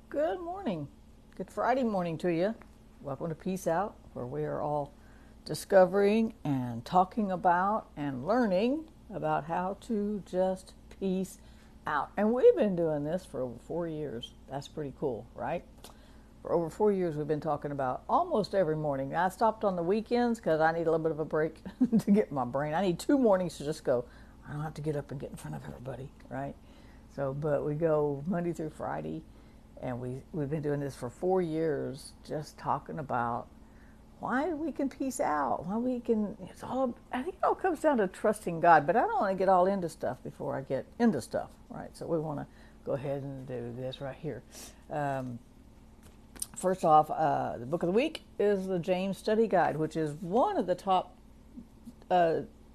Good morning. Good Friday morning to you. Welcome to Peace Out, where we are all discovering and talking about and learning about how to just peace out. And we've been doing this for over 4 years. That's pretty cool, right? For over 4 years, we've been talking about almost every morning. I stopped on the weekends because I need a little bit of a break to get my brain. I need 2 mornings to just go, I don't have to get up and get in front of everybody, right? So, but we go Monday through Friday, and we've been doing this for 4 years, just talking about why we can peace out, why we can. It's all. I think it all comes down to trusting God. But I don't want to get all into stuff before I get into stuff, right? So we want to go ahead and do this right here. First off, the book of the week is the James Study Guide, which is one of the top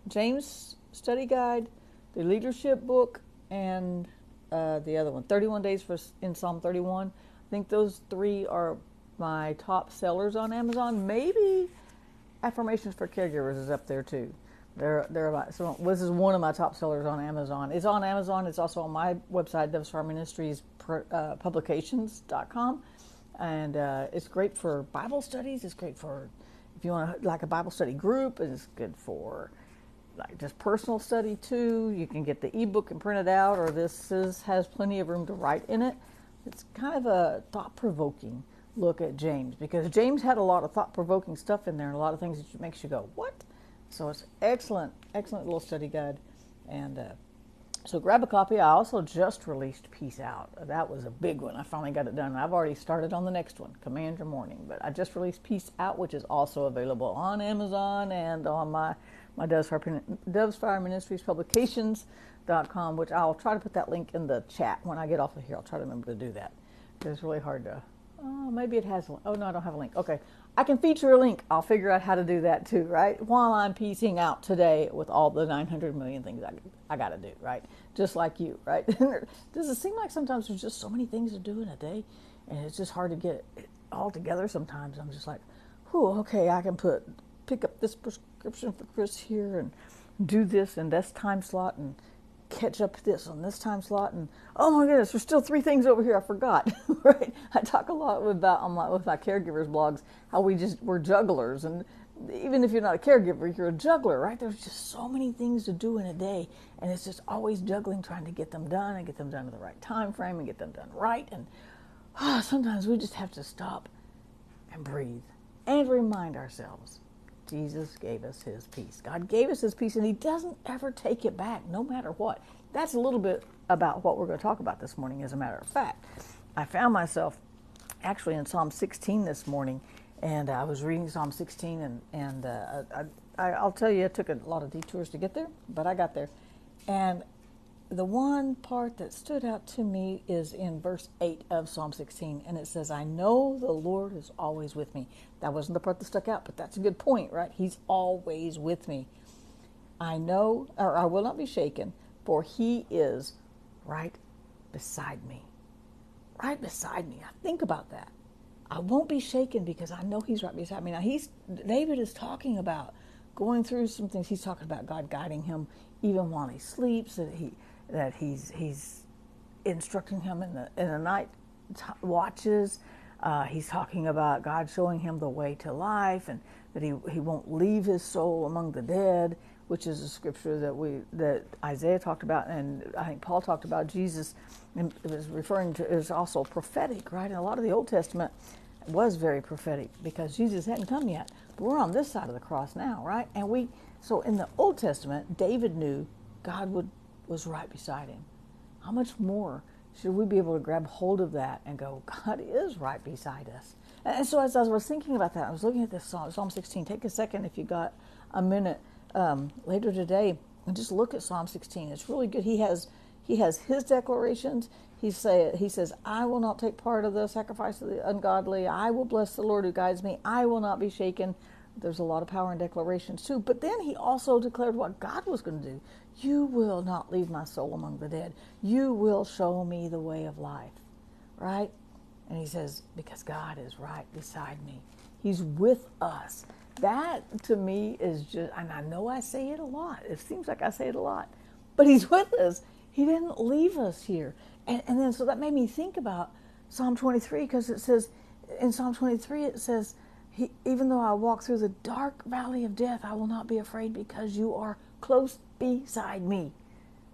James Study Guide, the leadership book, and the other one, 31 Days in Psalm 31. I think those three are my top sellers on Amazon. Maybe Affirmations for Caregivers is up there too. They're about, so this is one of my top sellers on Amazon. It's on Amazon. It's also on my website, Doves Fire Ministries Publications.com. And it's great for Bible studies. It's great for if you want like a Bible study group. It's good for like just personal study too. You can get the ebook and print it out, or has plenty of room to write in it. It's kind of a thought-provoking look at James, because James had a lot of thought-provoking stuff in there, and a lot of things that makes you go, what? So it's excellent little study guide. And so grab a copy. I also just released Peace Out. That was a big one. I finally got it done. I've already started on the next one, Command Your Morning. But I just released Peace Out, which is also available on Amazon and on my Doves Fire Ministries Publications.com, which I'll try to put that link in the chat when I get off of here. I'll try to remember to do that. It's really hard to. Oh, maybe it has. Oh no, I don't have a link. Okay, I can feature a link. I'll figure out how to do that too, right? While I'm piecing out today with all the 900 million things I got to do, right? Just like you, right? Does it seem like sometimes there's just so many things to do in a day, and it's just hard to get it all together sometimes? I'm just like, whew, okay, I can pick up this prescription for Chris here and do this and this time slot and catch up this on this time slot, and oh my goodness, there's still 3 things over here I forgot. Right? I talk a lot about with my caregivers blogs how we're jugglers, and even if you're not a caregiver, you're a juggler, right? There's just so many things to do in a day, and it's just always juggling, trying to get them done and get them done in the right time frame and get them done right. And sometimes we just have to stop and breathe and remind ourselves Jesus gave us his peace. God gave us his peace, and he doesn't ever take it back, no matter what. That's a little bit about what we're going to talk about this morning, as a matter of fact. I found myself actually in Psalm 16 this morning, and I was reading Psalm 16, and I'll tell you, it took a lot of detours to get there, but I got there. And the one part that stood out to me is in verse 8 of Psalm 16, and it says, I know the Lord is always with me. That wasn't the part that stuck out, but that's a good point, right? He's always with me. I know, or I will not be shaken, for he is right beside me. Right beside me. I think about that. I won't be shaken because I know he's right beside me. Now, David is talking about going through some things. He's talking about God guiding him even while he sleeps, that he's instructing him in the night watches. He's talking about God showing him the way to life, and that he won't leave his soul among the dead, which is a scripture that Isaiah talked about, and I think Paul talked about. Jesus was referring to, is also prophetic, right? And a lot of the Old Testament was very prophetic because Jesus hadn't come yet. But we're on this side of the cross now, right? And so in the Old Testament, David knew God was right beside him. How much more should we be able to grab hold of that and go, God is right beside us? And so as I was thinking about that, I was looking at this Psalm 16. Take a second if you got a minute later today and just look at Psalm 16. It's really good. He has his declarations. He says, I will not take part of the sacrifice of the ungodly. I will bless the Lord who guides me. I will not be shaken. There's a lot of power in declarations too. But then he also declared what God was going to do. You will not leave my soul among the dead. You will show me the way of life. Right? And he says, because God is right beside me. He's with us. That to me is just, and I know I say it a lot. It seems like I say it a lot. But he's with us. He didn't leave us here. And then so that made me think about Psalm 23, because it says, in Psalm 23, it says, even though I walk through the dark valley of death, I will not be afraid because you are close beside me.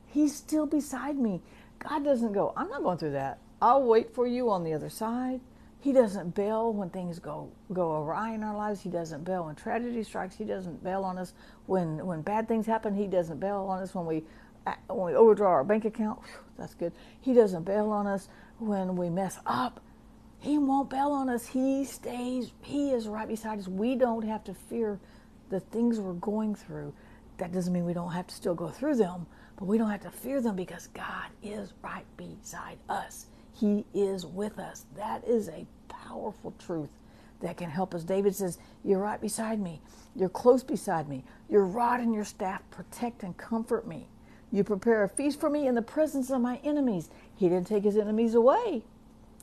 He's still beside me. God doesn't go, I'm not going through that. I'll wait for you on the other side. He doesn't bail when things go awry in our lives. He doesn't bail when tragedy strikes. He doesn't bail on us when bad things happen. He doesn't bail on us when we overdraw our bank account. Whew, that's good. He doesn't bail on us when we mess up. He won't bail on us. He stays. He is right beside us. We don't have to fear the things we're going through. That doesn't mean we don't have to still go through them, but we don't have to fear them because God is right beside us. He is with us. That is a powerful truth that can help us. David says, you're right beside me. You're close beside me. Your rod and your staff protect and comfort me. You prepare a feast for me in the presence of my enemies. He didn't take his enemies away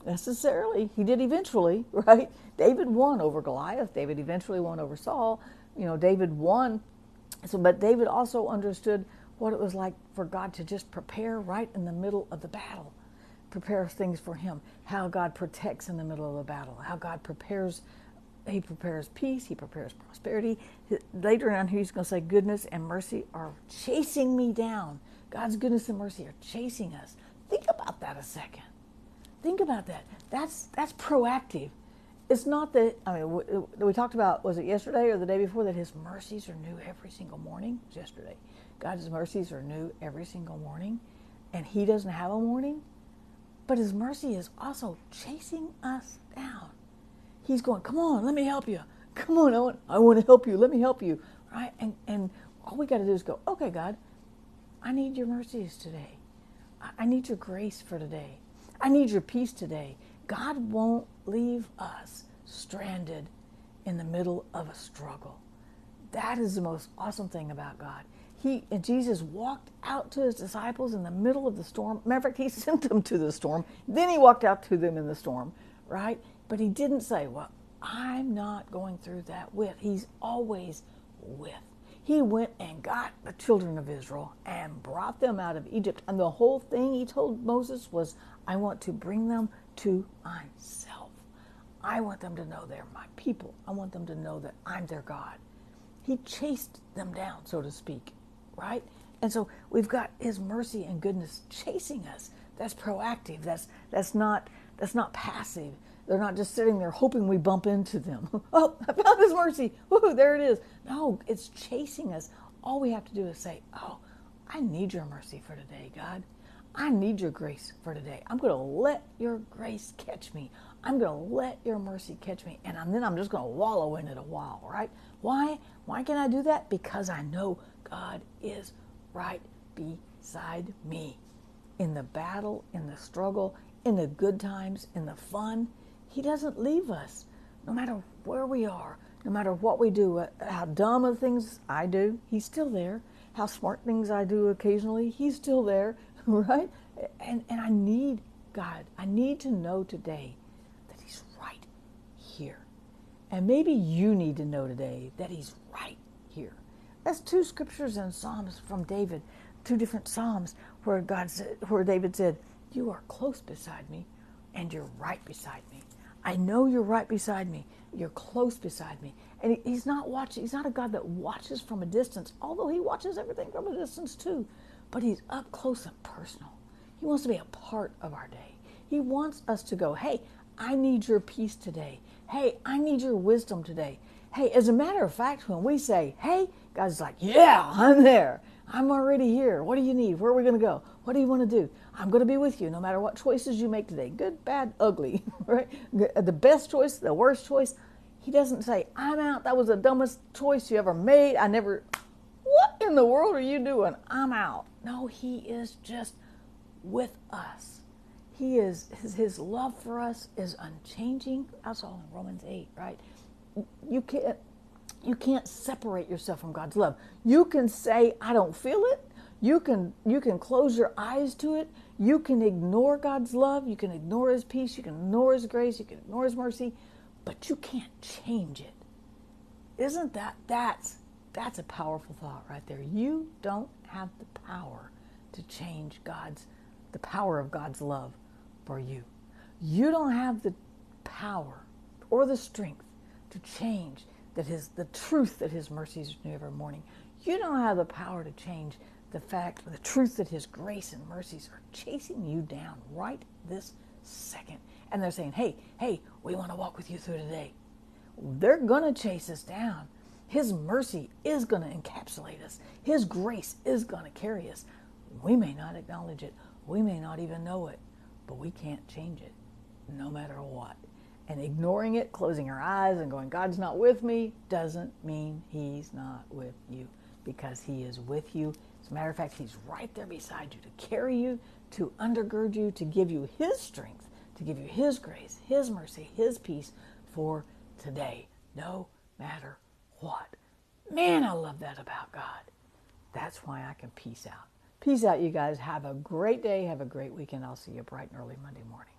necessarily. He did eventually, right? David won over Goliath. David eventually won over Saul. David won. But David also understood what it was like for God to just prepare right in the middle of the battle. Prepare things for him, how God protects in the middle of the battle, how God prepares, he prepares peace, he prepares prosperity. Later on he's going to say goodness and mercy are chasing me down. God's goodness and mercy are chasing us. Think about that a second. Think about that. That's proactive. It's not that, we talked about, was it yesterday or the day before, that his mercies are new every single morning? It was yesterday. God's mercies are new every single morning, and he doesn't have a morning. But his mercy is also chasing us down. He's going, come on, let me help you. Come on, I want to help you. Let me help you. Right? And all we got to do is go, okay, God, I need your mercies today. I need your grace for today. I need your peace today. God won't leave us stranded in the middle of a struggle. That is the most awesome thing about God. Jesus walked out to his disciples in the middle of the storm. Matter of fact, he sent them to the storm. Then he walked out to them in the storm, right? But he didn't say, well, I'm not going through that with. He's always with. He went and got the children of Israel and brought them out of Egypt. And the whole thing he told Moses was, I want to bring them to myself. I want them to know they're my people. I want them to know that I'm their God. He chased them down, so to speak. Right? And so we've got his mercy and goodness chasing us. That's proactive. That's not passive. They're not just sitting there hoping we bump into them. Oh, I found his mercy. Woo, there it is. No, it's chasing us. All we have to do is say, oh, I need your mercy for today, God. I need your grace for today. I'm going to let your grace catch me. I'm going to let your mercy catch me. And then I'm just going to wallow in it a while, right? Why? Why can I do that? Because I know God is right beside me. In the battle, in the struggle, in the good times, in the fun. He doesn't leave us. No matter where we are, no matter what we do, how dumb of things I do, he's still there. How smart things I do occasionally, he's still there, right? And I need God. I need to know today that he's right here. And maybe you need to know today that he's right here. That's two scriptures in Psalms from David, two different Psalms where David said, you are close beside me and you're right beside me. I know you're right beside me. You're close beside me. And he's not watching. He's not a God that watches from a distance, although he watches everything from a distance too. But he's up close and personal. He wants to be a part of our day. He wants us to go, hey, I need your peace today. Hey, I need your wisdom today. Hey, as a matter of fact, when we say, hey, God's like, yeah, I'm there. I'm already here. What do you need? Where are we going to go? What do you want to do? I'm going to be with you no matter what choices you make today. Good, bad, ugly, right? The best choice, the worst choice. He doesn't say, I'm out. That was the dumbest choice you ever made. What in the world are you doing? I'm out. No, he is just with us. His love for us is unchanging. That's all in Romans 8, right? You can't separate yourself from God's love. You can say, I don't feel it. You can close your eyes to it. You can ignore God's love. You can ignore his peace. You can ignore his grace. You can ignore his mercy. But you can't change it. Isn't that's a powerful thought right there. You don't have the power to change the power of God's love for you. You don't have the power or the strength to change the truth that his mercies are new every morning. You don't have the power to change the truth that his grace and mercies are chasing you down right this second. And they're saying, hey, we want to walk with you through today. They're going to chase us down. His mercy is going to encapsulate us. His grace is going to carry us. We may not acknowledge it. We may not even know it, but we can't change it no matter what. And ignoring it, closing our eyes and going, God's not with me, doesn't mean he's not with you, because he is with you. As a matter of fact, he's right there beside you to carry you, to undergird you, to give you his strength, to give you his grace, his mercy, his peace for today, no matter what. Man, I love that about God. That's why I can peace out. Peace out, you guys. Have a great day. Have a great weekend. I'll see you bright and early Monday morning.